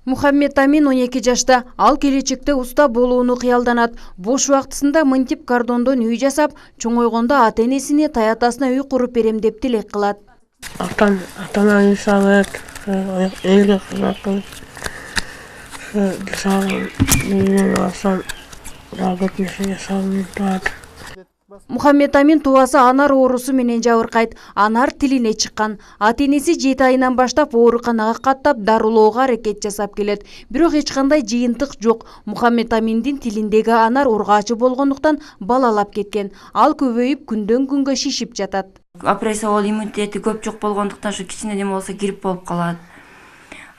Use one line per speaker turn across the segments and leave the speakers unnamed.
Мухаммед Амин 12 жашта. Ал келечекте уста болууну кыялданат. Бош убактысында мынтип кардондон үй жасап, чоңойгондо ата-энесине, таятасына үй куруп берем деп тилек кылат.
Атама үй салып, элге кызмат кылып, үйдөн алсам, работничиге салынып турат.
Мухаммед Амин туасы Анар оорусу менен жабыркайт. Анар тилине чыккан. Ата-энеси 7 айынан баштап ооруканага каттап дарылоого аракет жасап келет. Бирок эч кандай жыйынтык жок. Мухаммед Аминдин тилиндеги Анар ургаачы болгондуктан балалап кеткен. Ал көбөйүп күндөн күнгө шишип жатат.
Апрессиялык иммунитети көп жок болгондуктан ушу кичине неме болсо грипп болуп калат.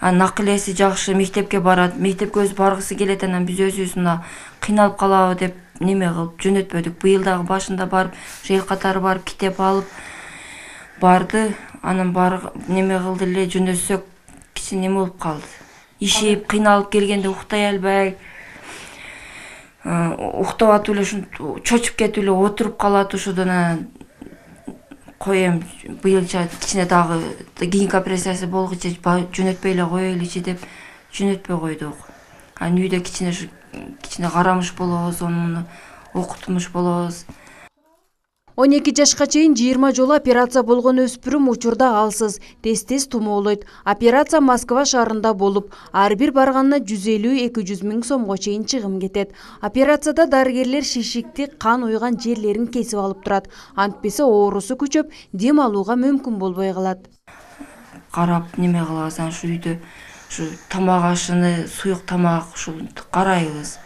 Накылеси жакшы, мектепке барат. Мектепке өзү баргысы келет, анан биз өзүбүз мына кыйналып калабы деп неме кылып жөнөтпөдүк. Быйыл дагы башында барып, эл катары барып китеп алып барды. Анан неме кылды эле, жөнөтсөк кичине неме болуп калды. Ишип, кыйналып келгенде уктай албай, уктап атып эле чочуп кетип эле отуруп калат. Ошодон коем, быйылча кичине дагы кийинки операциясы болгучу жөнөтпөй эле коелучу деп жөнөтпөй койдук. Анан үйдө кичине карамыш болобуз, муну окутмуш болобуз.
12 жашка чейин 20 жолу операция болгон өспүрүм учурда алсыз, тез тумоолойт. Операция Москва шаарында болуп, ар бир барганына 150-200 миң сомго чейин чыгым кетет. Операцияда дарыгерлер шишикти, кан уйган жерлерин кесип алып турат. Антпесе оорусу күчөп, дем алууга мүмкүн болбой калат.
Карап неме кылабыз, ушу үйдө тамак ашыны, суюк тамак карайбыз.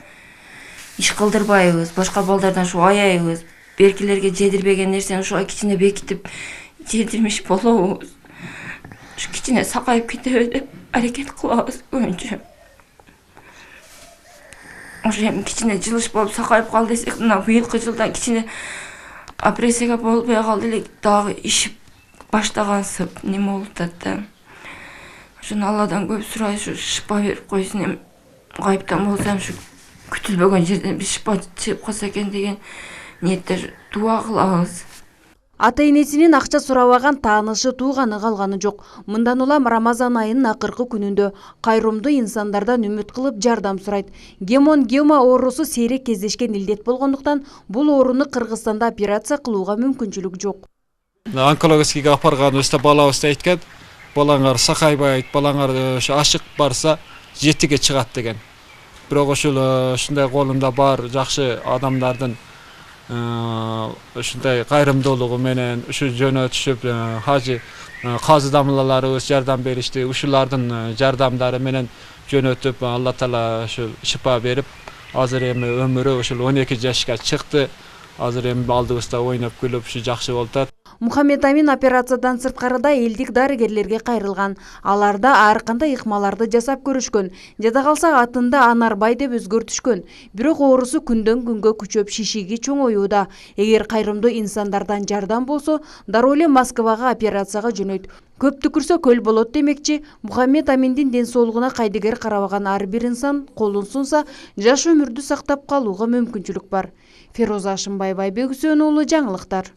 Иш кылдырбайбыз, башка балдардан аяйбыз. Беркилерге жедирбеген нерсени ушуга кичине бекитип жедирмиш болобуз. Кичине сакайып кетеби деп аракет кылабыз көбүнчө. Эми кичине жылыш болуп сакайып калды десек, мына быйылкы жылдан кичине опрессияга болбой калды эле, дагы ишип баштагансып неме болуп атат да. Ошону Алладан көп сурайбыз, шыпа берип койсун, кайыптан болсо күтүлбөгөн жерден бир шыпа чыгып калса экен деген ниетте дуа кылабыз.
Ата-энесинин акча сурабаган таанышы, тууганы калганы жок. Мындан улам Рамазан айынын акыркы күнүндө кайрымдуу инсандардан үмүт кылып жардам сурайт. Гемангиома оорусу сейрек кездешкен илдет болгондуктан бул ооруну Кыргызстанда операция кылууга мүмкүнчүлүк жок.
Онкологическийге апарганыбызда балабыз айткан, балаңар сакайбайт, балаңар ашык барса 7-ге чыгат деген. Бирок ушундай колунда бар жакшы адамдардын ушундай кайрымдуулугу менен ушу жөнөтүшүп, казы дамылаларыбыз жардам беришти. Ушулардын жардамдары менен жөнөтүп, Алла Таала шыпа берип, азыр эми өмүрү 12 жашка чыкты. Азыр эми алдыбызда ойноп күлүп жакшы болуп атат.
Мухаммед Амин операциядан сырткарыда элдик дарыгерлерге кайрылган. Аларда ар кандай ыкмаларды жасап көрүшкөн. Жада калса атында Анарбай деп өзгөртүшкөн. Бирок оорусу күндөн күнгө күчөп, шишиги чоңоюуда. Эгер кайрымдуу инсандардан жардам болсо, дароо эле Москвага операцияга жөнөйт. Көп түкүрсө көл болот демекчи. Мухаммед Аминдин ден соолугуна кайдыгер карабаган ар бир инсан колун сунса, жаш өмүрдү сактап калууга мүмкүнчүлүк бар. Фероза Ашымбаева, Айбек Үсөнұлы, жаңылыктар.